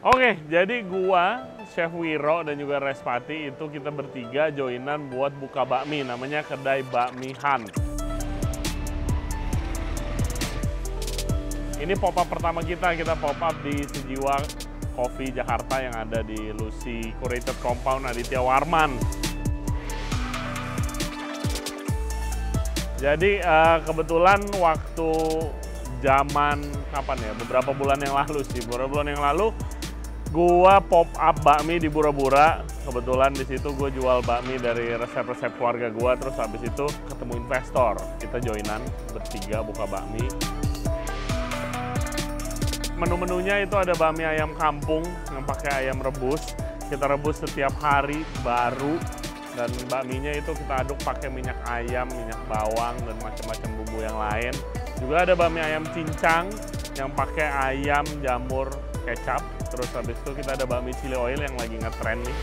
Oke, jadi gua, Chef Wiro dan juga Respati itu kita bertiga joinan buat buka bakmi, namanya kedai Bakmi Han. Ini pop up pertama kita pop up di Sejiwa Coffee Jakarta yang ada di Lucy Curated Compound Aditya Warman. Jadi kebetulan waktu zaman kapan ya, beberapa bulan yang lalu gua pop up bakmi di Bura-Bura. Kebetulan di situ gue jual bakmi dari resep-resep keluarga gua, terus habis itu ketemu investor. Kita joinan bertiga buka bakmi. Menu-menunya itu ada bakmi ayam kampung yang pakai ayam rebus. Kita rebus setiap hari baru, dan bakminya itu kita aduk pakai minyak ayam, minyak bawang, dan macam-macam bumbu yang lain. Juga ada bakmi ayam cincang yang pakai ayam, jamur, kecap. Terus habis itu kita ada bakmi chili oil yang lagi ngetren nih.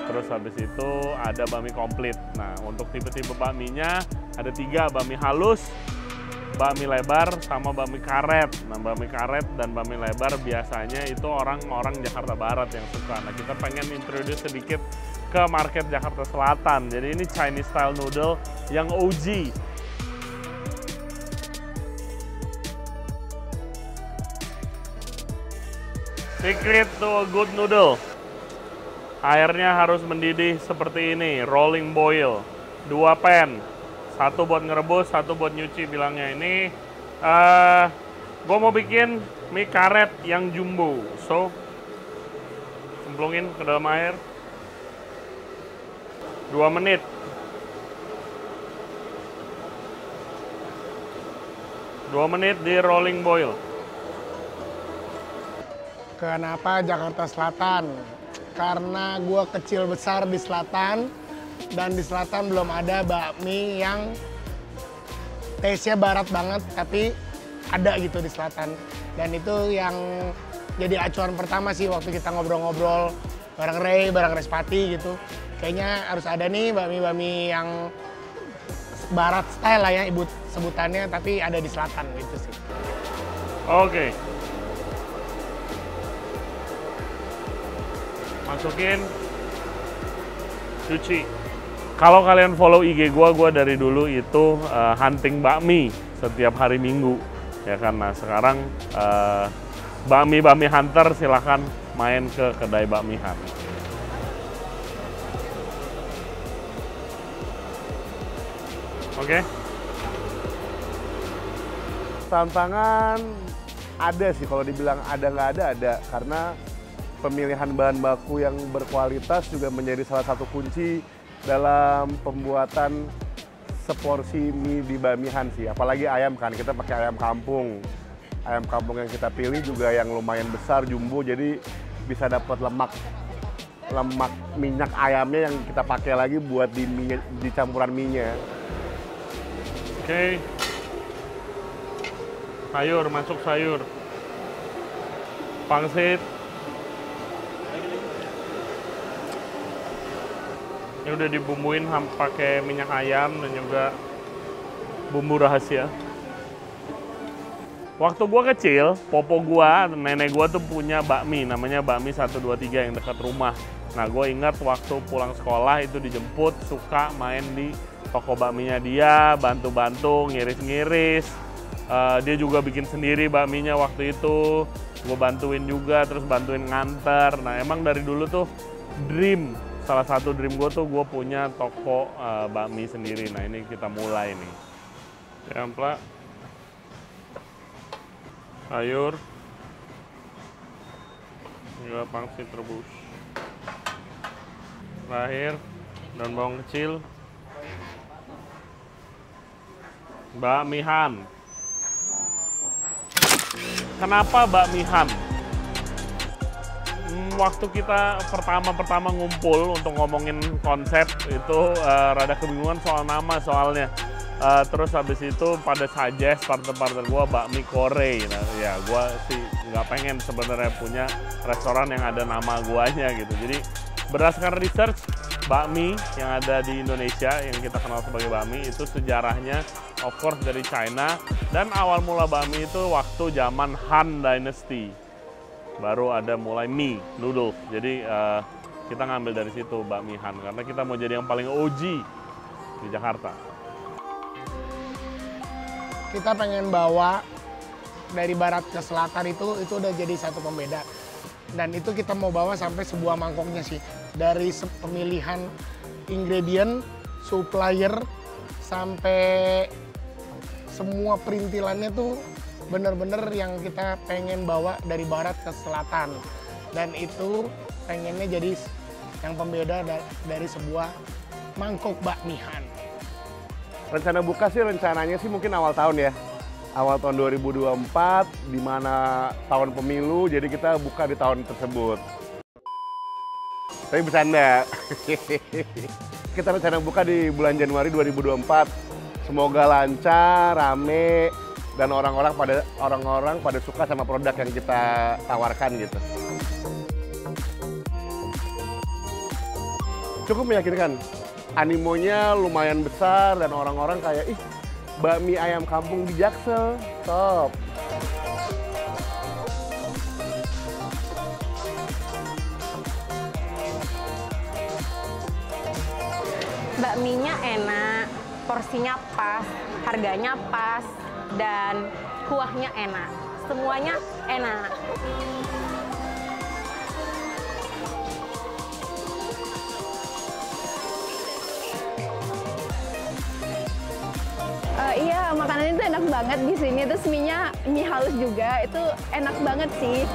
Terus habis itu ada bakmi komplit. Nah, untuk tipe-tipe bakminya ada 3, bakmi halus, bakmi lebar, sama bakmi karet. Nah, bakmi karet dan bakmi lebar biasanya itu orang-orang Jakarta Barat yang suka. Nah, kita pengen introduce sedikit ke market Jakarta Selatan. Jadi ini Chinese style noodle yang OG. Secret to a good noodle. Airnya harus mendidih seperti ini, rolling boil. 2 pan, 1 buat ngerebus, 1 buat nyuci bilangnya. Ini gue mau bikin mie karet yang jumbo. So, cemplungin ke dalam air. 2 menit. Di rolling boil. Kenapa Jakarta Selatan? Karena gue kecil besar di selatan, dan di selatan belum ada bakmi yang taste-nya barat banget, tapi ada gitu di selatan. Dan itu yang jadi acuan pertama sih waktu kita ngobrol-ngobrol bareng Ray, bareng Respati gitu. Kayaknya harus ada nih bakmi-bakmi yang barat style lah ya, ibu sebutannya, tapi ada di selatan gitu sih. Oke. Masukin, cuci. Kalau kalian follow IG gua dari dulu itu hunting bakmi setiap hari Minggu, ya kan. Nah, sekarang bakmi hunter silahkan main ke kedai Bakmi Han. Oke. Tantangan ada sih, kalau dibilang ada nggak ada, karena pemilihan bahan baku yang berkualitas juga menjadi salah satu kunci dalam pembuatan seporsi mie di Bakmi Han sih. Apalagi ayam kan, kita pakai ayam kampung. Ayam kampung yang kita pilih juga yang lumayan besar, jumbo, jadi bisa dapat lemak minyak ayamnya yang kita pakai lagi buat di campuran mie-nya. Oke. Sayur, masuk sayur. Pangsit. Ini udah dibumbuin pakai minyak ayam dan juga bumbu rahasia. Waktu gua kecil, popo gua, nenek gua tuh punya bakmi, namanya Bakmi 123 yang dekat rumah. Nah, gue ingat waktu pulang sekolah itu dijemput, suka main di toko bakminya dia, bantu-bantu, ngiris-ngiris. Dia juga bikin sendiri bakminya waktu itu. Gue bantuin juga, terus bantuin nganter. Nah, emang dari dulu tuh salah satu dream gue tuh gue punya toko bakmi sendiri. Nah, ini kita mulai nih. Templa, sayur, juga pangsit rebus. Terakhir, daun bawang kecil. Bakmi Han. Kenapa Bakmi Han? Waktu kita pertama ngumpul untuk ngomongin konsep itu rada kebingungan soal nama soalnya. Terus habis itu pada suggest partner gue bakmi Korea. Nah, ya gue sih nggak pengen sebenarnya punya restoran yang ada nama guanya gitu. Jadi berdasarkan research, bakmi yang ada di Indonesia yang kita kenal sebagai bakmi itu sejarahnya of course dari China, dan awal mula bakmi itu waktu zaman Han Dynasty. baru ada mulai mie, noodles. Jadi kita ngambil dari situ bakmi Han, karena kita mau jadi yang paling OG di Jakarta. Kita pengen bawa dari barat ke selatan itu udah jadi satu pembeda. Dan itu kita mau bawa sampai sebuah mangkoknya sih. Dari pemilihan ingredient, supplier, sampai semua perintilannya tuh bener-bener yang kita pengen bawa dari barat ke selatan. Dan itu pengennya jadi yang pembeda dari sebuah mangkok bakmi Han. Rencana buka sih rencananya sih mungkin awal tahun ya. Awal tahun 2024, di mana tahun pemilu, jadi kita buka di tahun tersebut. Tapi bercanda. Kita rencana buka di bulan Januari 2024. Semoga lancar, rame, dan orang-orang pada suka sama produk yang kita tawarkan gitu. Cukup meyakinkan. Animonya lumayan besar dan orang-orang kayak, ih, bakmi ayam kampung di Jaksel, top. Bakminya enak, porsinya pas, harganya pas, dan kuahnya enak. Semuanya enak. Iya, makanan itu enak banget di sini. Terus mie halus juga, itu enak banget sih.